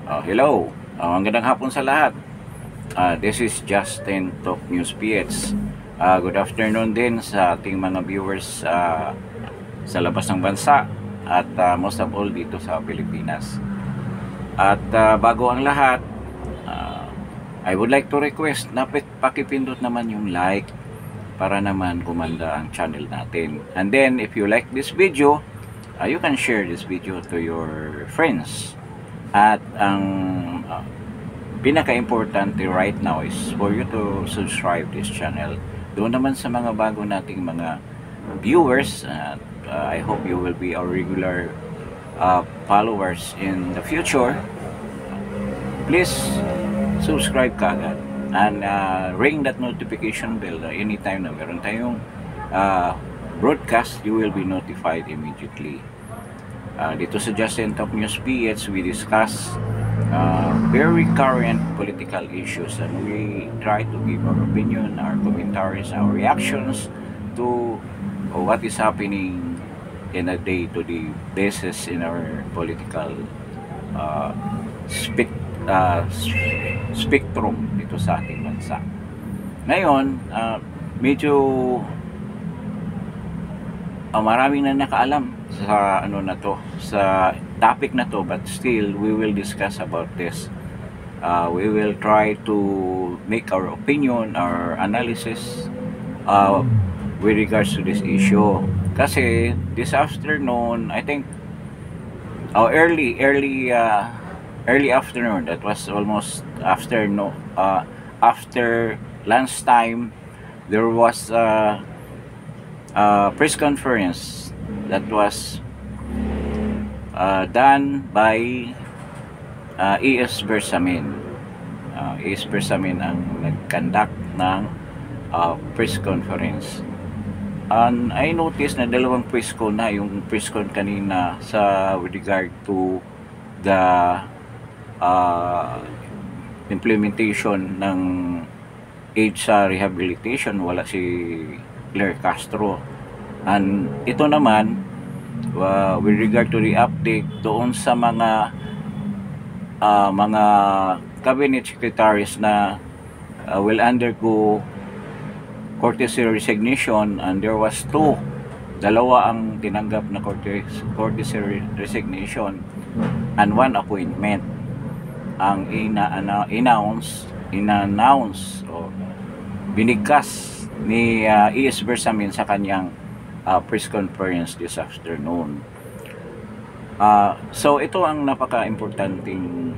Hello, magandang hapon sa lahat. This is Justin Talk News PH. Good afternoon din sa ating mga viewers sa labas ng bansa at most of all dito sa Pilipinas. At bago ang lahat, I would like to request na pakipindot naman yung like para naman gumanda ang channel natin. And then if you like this video, you can share this video to your friends. At ang pinaka-importante right now is for you to subscribe this channel. Doon naman sa mga bago nating mga viewers, I hope you will be our regular followers in the future. Please subscribe kaagad and ring that notification bell anytime na meron tayong broadcast, you will be notified immediately. Dito sa Justin Talk News PH, we discuss very current political issues and we try to give our opinion, our commentaries, our reactions to what is happening in a day-to-day basis in our political spectrum dito sa ating bansa. Ngayon, medyo maraming na nakaalam sa na to, sa topic na to, but still we will discuss about this. We will try to make our opinion, our analysis with regards to this issue. Kasi this afternoon, I think early afternoon, that was almost after lunchtime, there was press conference that was done by E.S. Bersamin. E.S. Bersamin ang nag-conduct ng press conference. And I noticed na dalawang press con na, yung press con kanina sa with regard to the implementation ng aid sa rehabilitation, wala si Claire Castro. And ito naman with regard to the update doon sa mga cabinet secretaries na will undergo courtesy resignation, and there was dalawa ang tinanggap na courtesy resignation and one appointment ang in-announce o binigkas ni E.S. Bersamin sa kanyang press conference this afternoon. So ito ang napaka-importanting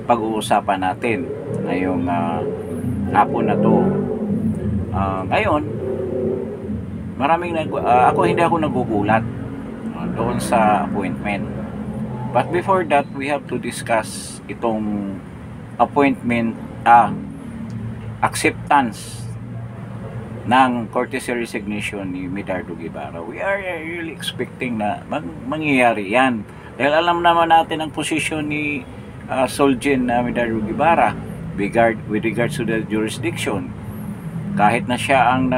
pag-uusapan natin ngayong hapon na to. Ngayon, hindi ako nagugulat doon sa appointment. But before that, we have to discuss itong appointment, acceptance ng courtesy resignation ni Medardo Guevara. We are really expecting na mangyayari yan. Dahil alam naman natin ang posisyon ni Solgen Medardo Guevara with regards to the jurisdiction. Kahit na siya ang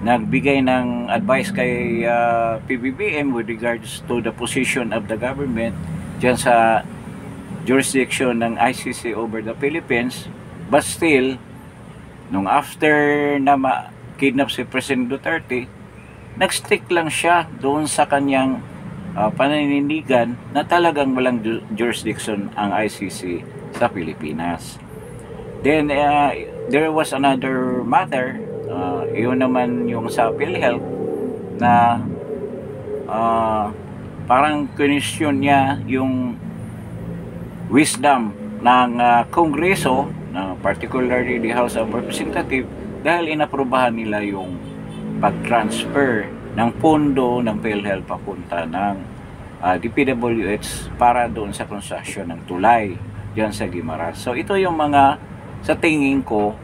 nagbigay ng advice kay PBBM with regards to the position of the government dyan sa jurisdiction ng ICC over the Philippines, but still, nung after na kidnap si President Duterte, nagstick lang siya doon sa kanyang paninindigan na talagang walang jurisdiction ang ICC sa Pilipinas. Then there was another matter, yun naman yung sa PhilHealth na parang question niya yung wisdom ng Kongreso, particularly the House of Representatives, dahil inaprubahan nila yung pag-transfer ng pondo ng PhilHealth papunta ng DPWH para doon sa construction ng tulay diyan sa Guimaras. So ito yung sa tingin ko,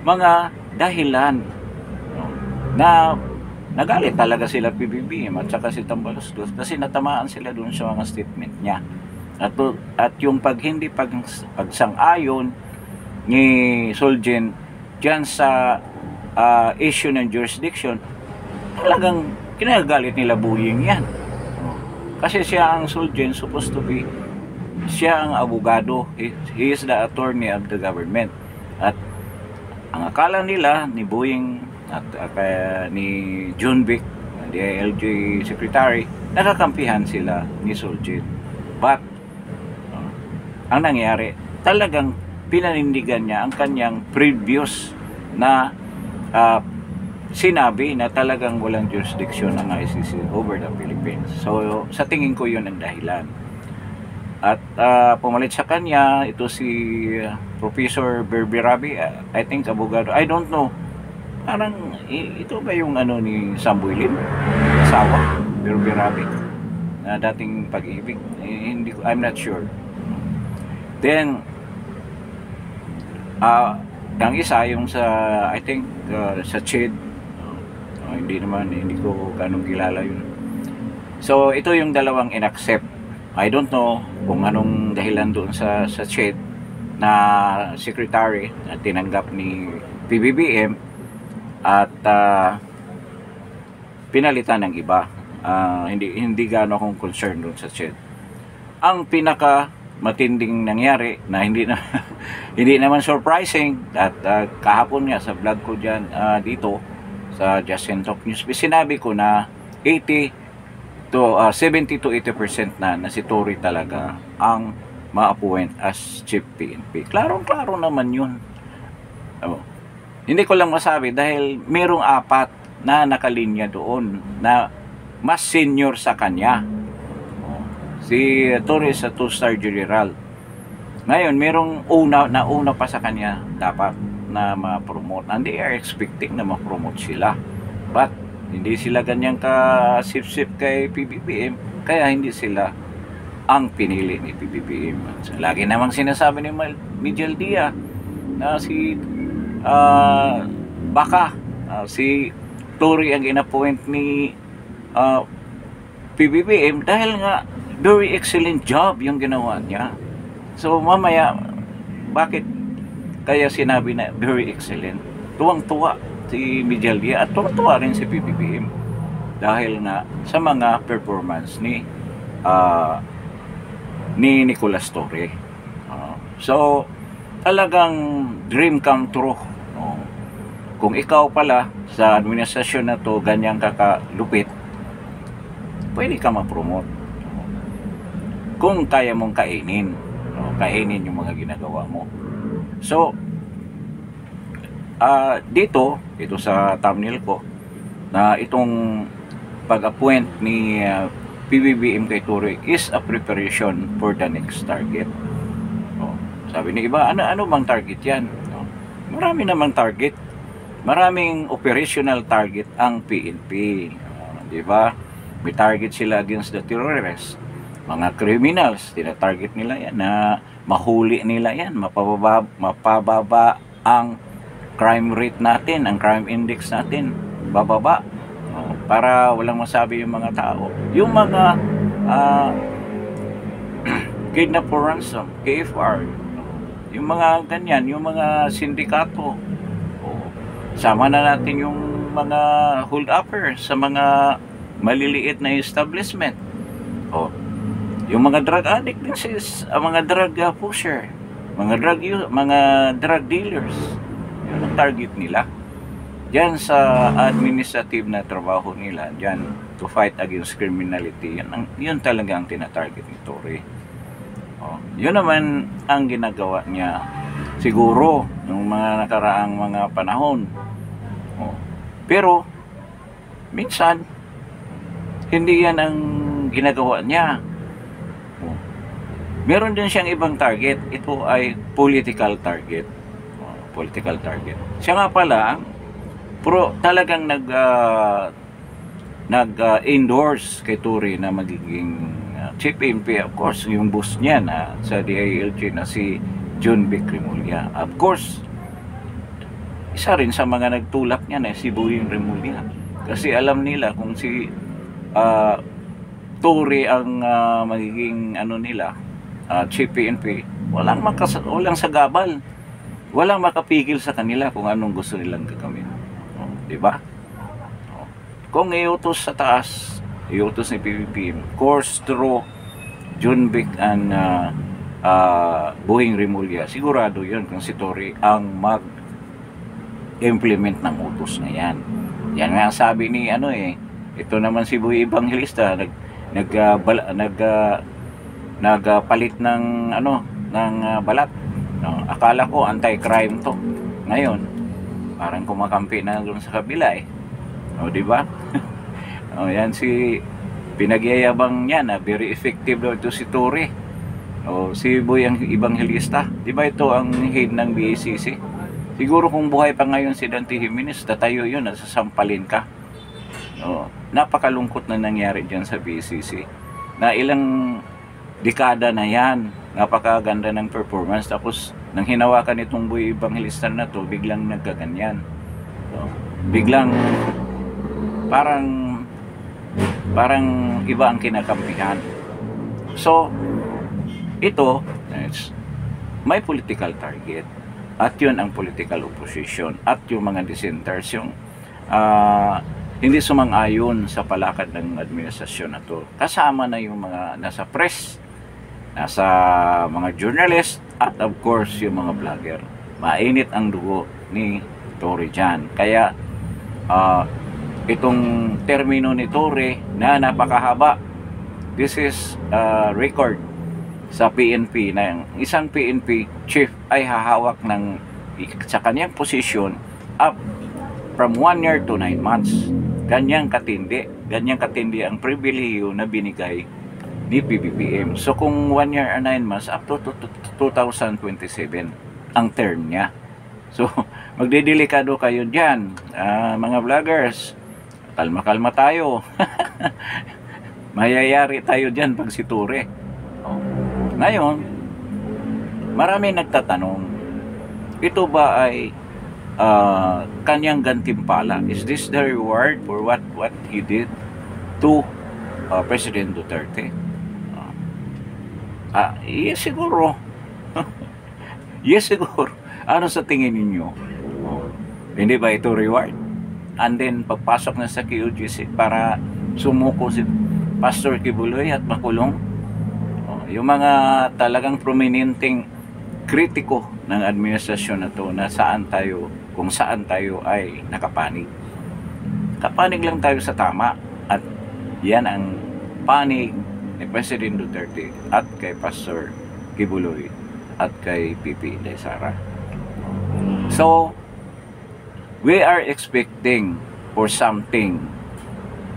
mga dahilan na nagalit talaga sila PBBM at saka si Tambaloslos kasi natamaan sila doon sa mga statement niya. At yung pagsang-ayon ni Solgen dyan sa issue ng jurisdiction, talagang kinagalit nila bullying yan. Kasi siya ang Solgen supposed to be siya ang abogado. He is the attorney of the government. At ang akala nila ni Boying at ni John Vic, the DILG secretary, nakakampihan sila ni Soljin. But ang nangyari, talagang pinanindigan niya ang kanyang previous na sinabi na talagang walang jurisdiction ang ICC over the Philippines. So sa tingin ko yun ang dahilan. At pumalit sa kanya ito si Professor Berberabi, I think abogado, I don't know, parang ito ba yung ano ni Sambuilin, asawa Berberabi na dating Pag-ibig, hindi ko, I'm not sure. Then ang isa yung sa, I think sa CHED, hindi ko ganong kilala yun. So ito yung dalawang inaccept. I don't know kung anong dahilan doon sa CHED na secretary na tinanggap ni PBBM at pinalitan ng iba. Hindi gaano akong concerned doon sa CHED. Ang pinaka matinding nangyari na hindi naman surprising at kahapon nga sa vlog ko dyan dito sa Justin Talk News, sinabi ko na 70 to 80% na si Tory talaga ang ma-appoint as chief PNP. Klarong-klaro naman yun. Hindi ko lang masabi dahil merong 4 na nakalinya doon na mas senior sa kanya. Si Tory is a 2-star general. Ngayon, merong una pa sa kanya dapat na ma-promote. And they are expecting na ma-promote sila. But hindi sila ganyang ka-sip-sip kay PBBM, kaya hindi sila ang pinili ni PBBM. So, lagi namang sinasabi ni Miguel Dia na si baka si Tory ang in-appoint ni PBBM dahil nga very excellent job yung ginawa niya. So mamaya, bakit kaya sinabi na very excellent? Tuwang-tuwa si Miguel Dia at tuwang-tuwa rin si PBBM dahil nga sa mga performance ni Nicolas Torre. So talagang dream come true. Kung ikaw pala sa administrasyon na to ganyang kakalupit, pwede ka ma-promote kung kaya mong kainin yung mga ginagawa mo. So dito sa thumbnail ko na itong pag-appoint ni PBBM kay Tory is a preparation for the next target. Sabi ni iba, ano bang target yan? Marami namang target, maraming operational target ang PNP, di ba? May target sila against the terrorists, mga criminals, tina-target nila yan na mahuli nila yan, mapababa ang crime rate natin, ang crime index natin, bababa, para walang masabi yung mga tao. Yung mga kidnap for ransom, KFR, yung mga ganyan, yung mga sindikato, sama na natin yung mga hold-uppers sa mga maliliit na establishment. Yung mga drug addict din mga drug pusher, mga drug dealers, yun ang target nila. Diyan sa administrative na trabaho nila, diyan to fight against criminality, yun talaga ang tinatarget ni Tory. Yun naman ang ginagawa niya siguro ng mga nakaraang mga panahon. Pero minsan hindi yan ang ginagawa niya. Meron din siyang ibang target. Ito ay political target. Political target. Siya nga pala talagang nag-endorse kay Tory na magiging chief PNP. Of course, yung boss niya na sa DILG na si John Vic Remulla. Of course, isa rin sa mga nagtulak niya na si Boying Remulla. Kasi alam nila kung si Tory ang magiging chief PNP, walang sagabal, walang makapigil sa kanila kung anong gusto nilang gagawin. Di ba? Kung iutos sa taas, iutos ni PBBM, course through Junvic and Boeing Remulla, sigurado yun kung si Tory ang mag-implement ng utos na yan. Yan nga ang sabi ni ito naman si Boy Evangelista, nagpalit ng balat. No, akala ko anti-crime to. Ngayon, parang kumakampi na doon sa kabila O, di ba? O, yan si pinagyayabang niya na very effective daw ito si Tory. O, si Boy ang Evangelista. Di ba ito ang head ng BACC? Siguro kung buhay pa ngayon si Dante Jimenez, tatayo yun, nasasampalin ka. O, napakalungkot na nangyari dyan sa BACC. Na ilang dekada na yan, napakaganda ng performance. Tapos, nang hinawakan itong Boy Evangelista na to, biglang nagkaganyan. So, biglang parang iba ang kinakampihan. So, ito, may political target. At yun ang political opposition. At yung mga dissenters, yung hindi sumang-ayon sa palakad ng administrasyon na to. Kasama na yung mga nasa press, nasa mga journalist, at of course yung mga vlogger. Mainit ang dugo ni Tory dyan. Kaya itong termino ni Tory na napakahaba, this is record sa PNP na yung isang PNP chief ay hahawak sa kanyang posisyon up from 1 year to 9 months. Ganyang katindi ang pribilehiyo na binigay ni PBBM. So kung 1 year and 9 months up to 2027 ang term niya. So magdedelikado kayo dyan, mga vloggers. Kalma-kalma tayo. Mayayari tayo dyan pag si Tory. Ngayon, marami nagtatanong, ito ba ay kanyang gantimpala? Is this the reward for what he did to President Duterte? Yes, siguro. Yes, siguro. Ano sa tingin ninyo? Hindi ba ito reward? And then, pagpasok na sa QGC para sumuko si Pastor Kibuloy at makulong. Yung mga talagang prominenteng kritiko ng administrasyon na to na kung saan tayo ay nakapanig. Kapanig lang tayo sa tama at yan ang panig ni President Duterte at kay Pastor Kibuloy at kay PP Inday Sara. So, we are expecting for something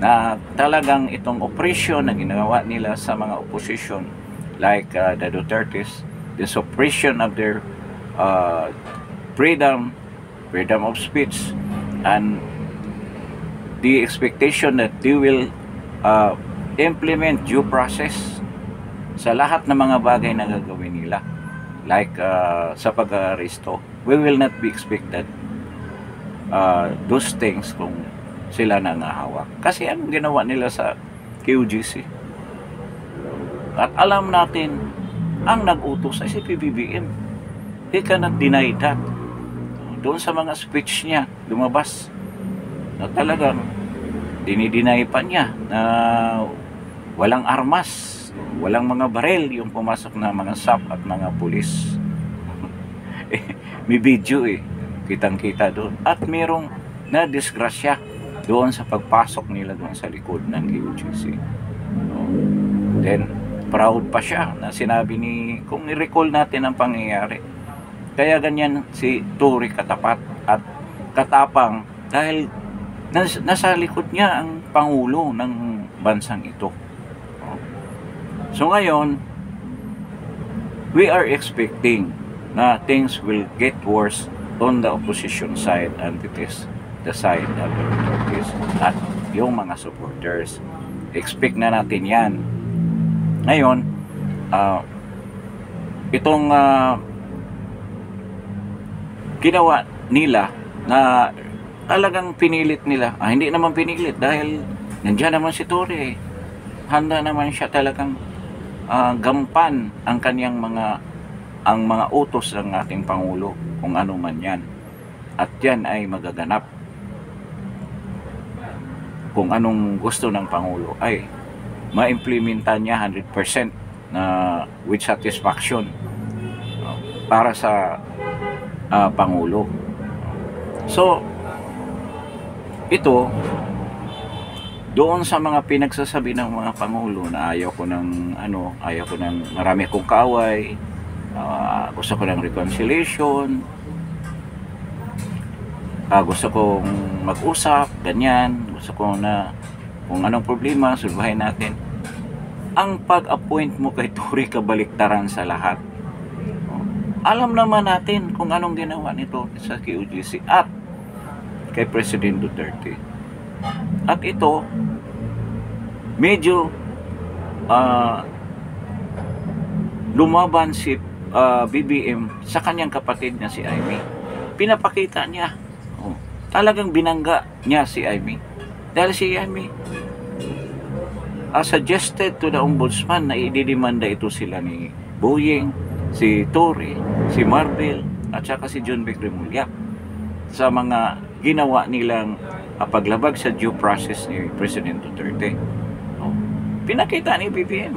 na talagang itong operation na ginagawa nila sa mga opposition like the Dutertes, the suppression of their freedom of speech, and the expectation that they will implement due process sa lahat ng mga bagay na gagawin nila, like sa pag-aresto. We will not be expected those things kung sila nangahawak. Kasi anong ginawa nila sa QGC? At alam natin, ang nag-utos ay si PBBM. He cannot deny that. Doon sa mga speech niya, lumabas na talagang dinideny pa niya na walang armas, walang mga barel yung pumasok na mga SAP at mga pulis. May video kitang-kita doon. At merong na-disgrasya doon sa pagpasok nila doon sa likod ng QGC. Then, proud pa siya na sinabi kung i-recall natin ang pangyayari. Kaya ganyan si Tory katapat at katapang dahil nasa likod niya ang Pangulo ng bansang ito. So ngayon, we are expecting na things will get worse on the opposition side and it is the side of the authorities at yung mga supporters. Expect na natin yan. Ngayon, itong ginawa nila na talagang pinilit nila. Hindi naman pinilit dahil nandiyan naman si Tory. Handa naman siya talagang gampan ang kanyang mga utos ng ating Pangulo kung ano man yan. At yan ay magaganap. Kung anong gusto ng Pangulo ay ma-implementa niya 100%. na with satisfaction para sa Pangulo. So ito, doon sa mga pinagsasabi ng mga Pangulo na ayaw ko ng marami akong kaaway, gusto ko ng reconciliation, gusto kong mag-usap, ganyan, gusto ko na kung anong problema, sulbahin natin. Ang pag-appoint mo kay Tory kabaliktaran sa lahat. Alam naman natin kung anong ginawa nito sa QGC at kay President Duterte. At ito, medyo lumaban si BBM sa kanyang kapatid na si Amy. Pinapakita niya. Talagang binangga niya si Amy. Dahil si Amy suggested to the ombudsman na ididemanda ito sila ni Boying, si Tory, si Marvel, at saka si John Vic Remulla sa mga ginawa nilang paglabag sa due process ni President Duterte. Pinakita ni BBM,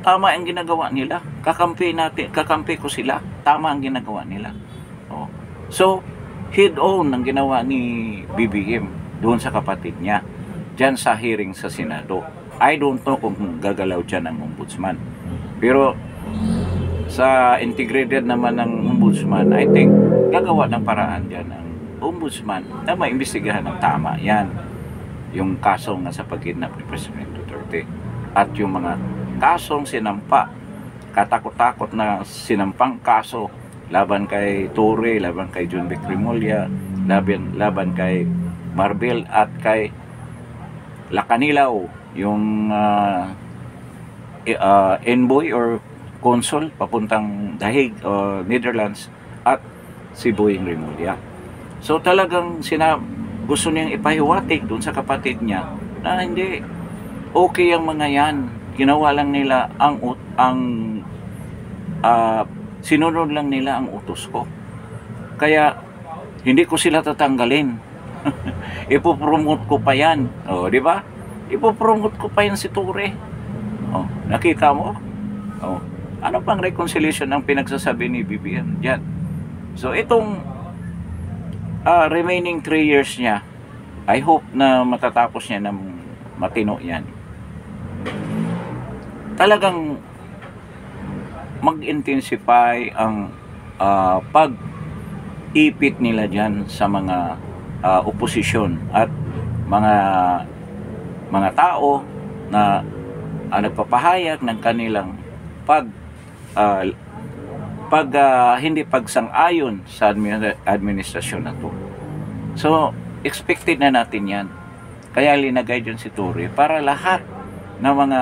tama ang ginagawa nila. Kakampi ko sila. Tama ang ginagawa nila. So, head-on ang ginawa ni BBM doon sa kapatid niya dyan sa hearing sa Senado. I don't know kung gagalaw dyan ang ombudsman. Pero sa integrated naman ng ombudsman, I think gagawa ng paraan dyan ang ombudsman na maimbestigahan ng tama yan yung kasong nasa pagkidnap ni President Duterte at yung mga kasong sinampa, katakot-takot na sinampang kaso laban kay Tory, laban kay John Vic Remulla, laban kay Marvel at kay Lacanilaw, yung envoy or consul papuntang Dahig, Netherlands, at si Boying Remulla. So talagang gusto niyang ipahiwatig doon sa kapatid niya na hindi okay ang mga yan. Ginawa lang nila sinunod lang nila ang utos ko. Kaya hindi ko sila tatanggalin. Ipopromote ko pa yan. Di ba? Ipopromote ko pa yan si Tory. Nakita mo? Ano pang reconciliation ang pinagsasabi ni BBM diyan? So itong remaining 3 years niya, I hope na matatapos niya ng matino yan. Talagang mag-intensify ang pag-ipit nila dyan sa mga oposisyon at mga tao na nagpapahayag ng kanilang hindi pagsang-ayon sa administrasyon na to. So, expected na natin yan. Kaya linagay dyan si Tory para lahat ng mga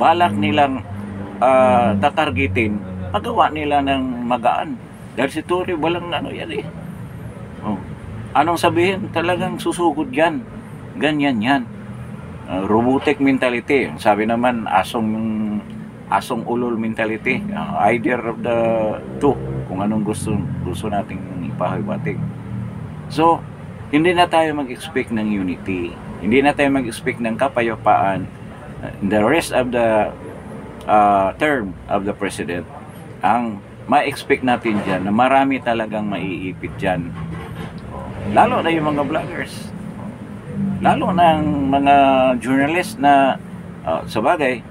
balak nilang tatargetin, magawa nila ng magaan. Dahil si Tory walang yan eh. Anong sabihin? Talagang susugod yan. Ganyan yan. Robotic mentality. Sabi naman, asong ulol mentality. Either of the two. Kung anong gusto nating ipahiwatig. So, hindi na tayo mag-expect ng unity. Hindi na tayo mag-expect ng kapayapaan. The rest of the term of the president, ang ma-expect natin dyan na marami talagang maiipit dyan, lalo na yung mga vloggers, lalo na ang mga journalist na sa bagay,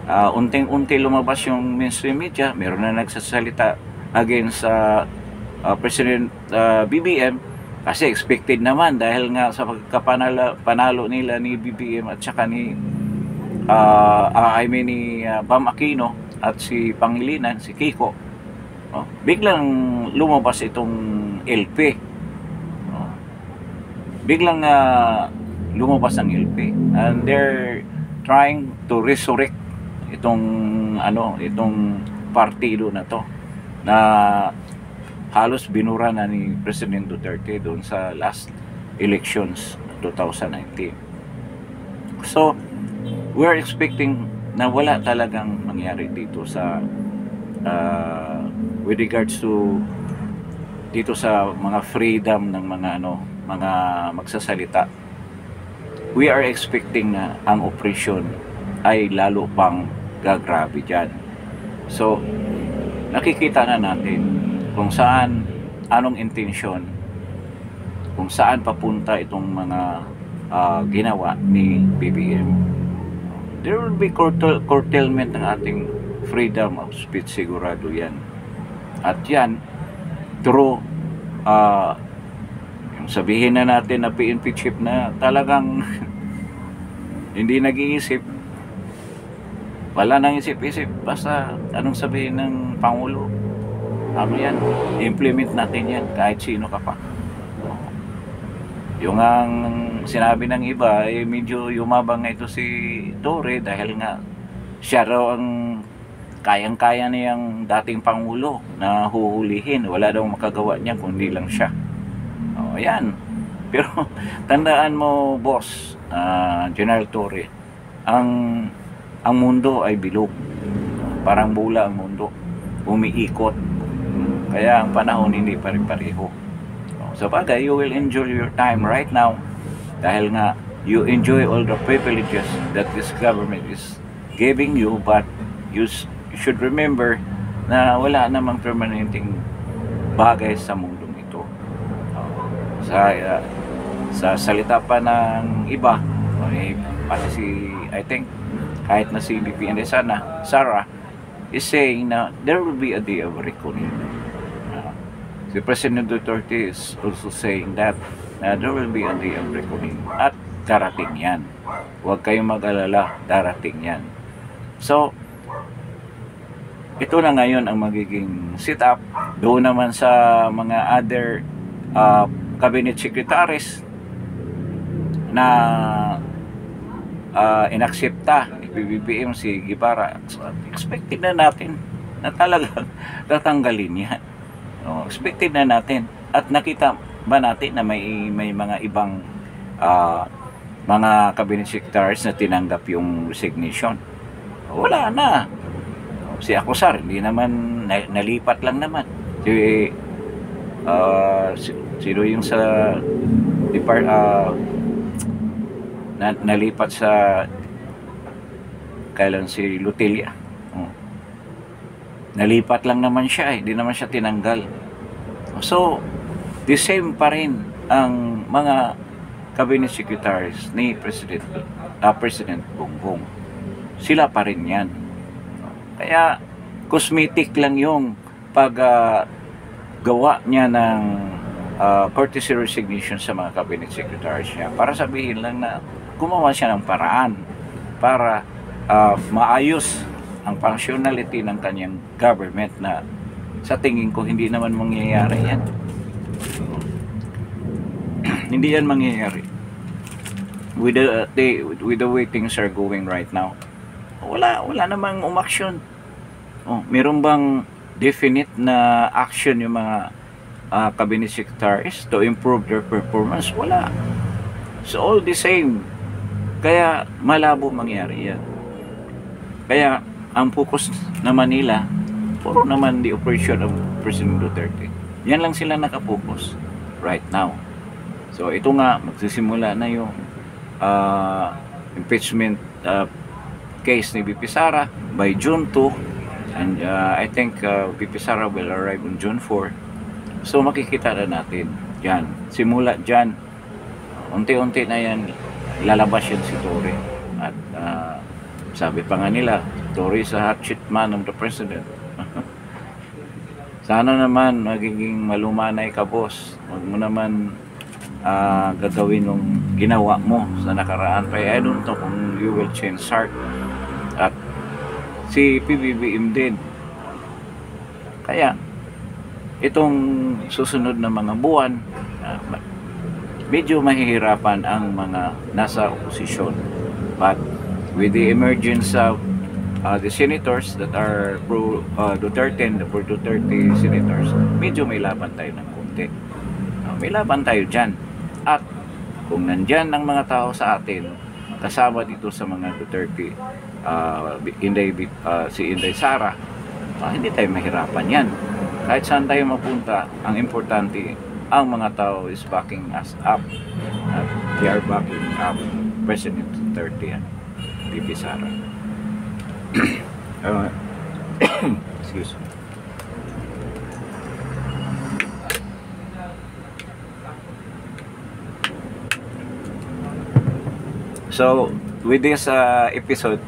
unting-unti lumabas yung mainstream media, meron na nagsasalita against President BBM kasi expected naman dahil nga sa pagkapanalo nila ni BBM at saka ni ni Bam Aquino at si Pangilinan, si Kiko, biglang lumabas itong LP. Biglang lumabas ang LP. And they're trying to resurrect itong partido na to na halos binura na ni President Duterte doon sa last elections 2019. So, we're expecting na wala talagang mangyari dito sa with regards to dito sa mga freedom ng mga mga magsasalita. We are expecting na ang operation ay lalo pang gagrabe dyan. So, nakikita na natin kung saan, anong intensyon, kung saan papunta itong mga ginawa ni BBM. There will be curtailment ng ating freedom of speech, sigurado yan. At yan, through yung sabihin na natin na PNP chief na talagang hindi nag-iisip, wala nang isip-isip, basta anong sabihin ng Pangulo, ano yan, implement natin yan kahit sino ka pa. Yung ang sinabi ng iba, medyo yumabang ito si Torre dahil nga siya raw ang kayang-kaya niyang dating Pangulo na huhulihin. Wala daw makagawa niya kundi lang siya. Yan. Pero tandaan mo, boss, General Torre, ang mundo ay bilog. Parang bula ang mundo. Umiikot. Kaya ang panahon hindi pa rin pareho. Sa bagay, you will enjoy your time right now dahil nga you enjoy all the privileges that this government is giving you, but you should remember na wala namang permanenteng bagay sa mundong ito. Sa salita pa ng iba, pati si, I think, kahit na si BP and Sara is saying na there will be a day of reckoning. Si President Duterte is also saying that there will be a day of reckoning. At darating yan. Huwag kayong mag-alala, darating yan. So, ito na ngayon ang magiging sit-up. Doon naman sa mga other cabinet secretaries na inaksepta ni BBM si Guevara. So, expected na natin na talagang tatanggalin yan. Expected na natin. At nakita ba natin na may mga ibang mga cabinet secretaries na tinanggap yung resignation? Wala na. Si Acosar, hindi naman, nalipat lang naman. Sino yung sa nalipat sa kailan si Lutilla. Nalipat lang naman siya, hindi naman siya tinanggal. So, the same pa rin ang mga cabinet secretaries ni President Bongbong. Sila pa rin yan. Kaya, cosmetic lang yung paggawa niya ng courtesy resignation sa mga cabinet secretaries niya para sabihin lang na gumawa siya ng paraan para maayos ang functionality ng kanyang government na sa tingin ko hindi naman mangyayari yan. Hindi yan mangyayari. With the way things are going right now, wala namang umaksyon. Meron bang definite na action yung mga cabinet secretaries to improve their performance? Wala. So all the same. Kaya malabo mangyari yan. Kaya ang focus naman nila, puro naman the operation of President Duterte. Yan lang sila nakapokus right now. So ito nga, magsisimula na yung impeachment case ni BP Sara by June 2, and I think BP Sara will arrive on June 4. So makikita na natin yan. Simula dyan, unti-unti na yan, lalabas yan si Torre. At sabi pa nga nila, Torre is a hot shit man of the president. Sana naman magiging malumanay ka, boss. Huwag mo naman gagawin yung ginawa mo sa nakaraan pa. I don't know kung you will change heart. At si PBBM din. Kaya itong susunod na mga buwan, medyo mahihirapan ang mga nasa oposisyon. But with the emergence of the senators that are pro Duterte and the pro Duterte senators, medyo may laban tayo ng konti. May laban tayo dyan. At kung nandyan ang mga tao sa atin, kasama dito sa mga Duterte, si Inday Sara, hindi tayo mahirapan yan. Kahit saan tayo mapunta, ang importante, ang mga tao is backing us up. At they are backing up President Duterte and BP Sara. Uh, excuse me. So, with this episode,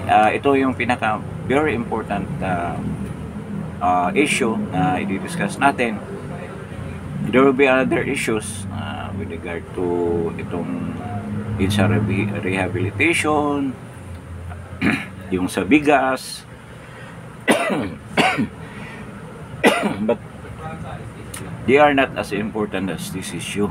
ito yung pinaka very important issue na i-discuss natin. There will be other issues with regard to itong sa rehabilitation, yung sa bigas, but they are not as important as this issue.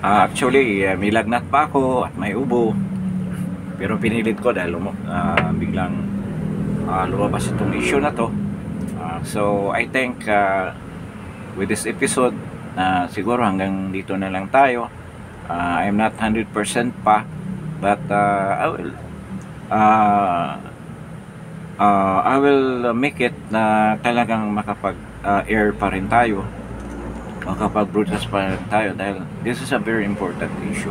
Actually, may lagnat pa ako at may ubo. Pero pinilit ko dahil biglang lumabas itong issue na to. So, I think with this episode, siguro hanggang dito na lang tayo. I'm not 100% pa, but I will make it na talagang makapag-air pa rin tayo, makapag-broadcast pa rin tayo, dahil this is a very important issue.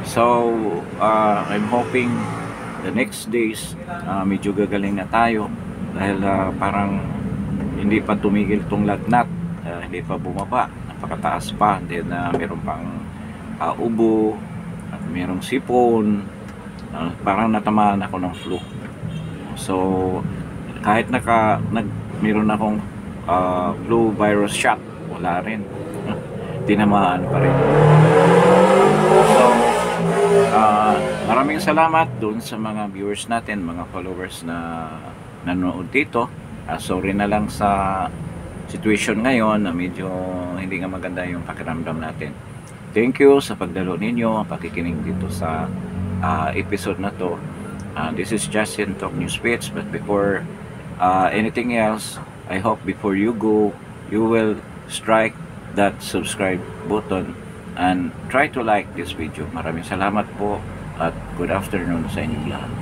So I'm hoping the next days medyo gagaling na tayo, dahil parang hindi pa tumigil tong lagnat, hindi pa bumaba, napakataas pa, then meron pang ubo at merong sipon, parang natamaan ako ng flu. So kahit meron akong flu virus shot, wala rin, tinamaan pa rin. So maraming salamat doon sa mga viewers natin, mga followers na nanonood dito. Sorry na lang sa situation ngayon na medyo hindi nga maganda yung pakiramdam natin. Thank you sa pagdalo ninyo, pakikinig dito sa episode na to. This is Justin Talk News Page, but before anything else, I hope before you go, you will strike that subscribe button and try to like this video. Maraming salamat po at good afternoon sa inyong lahat.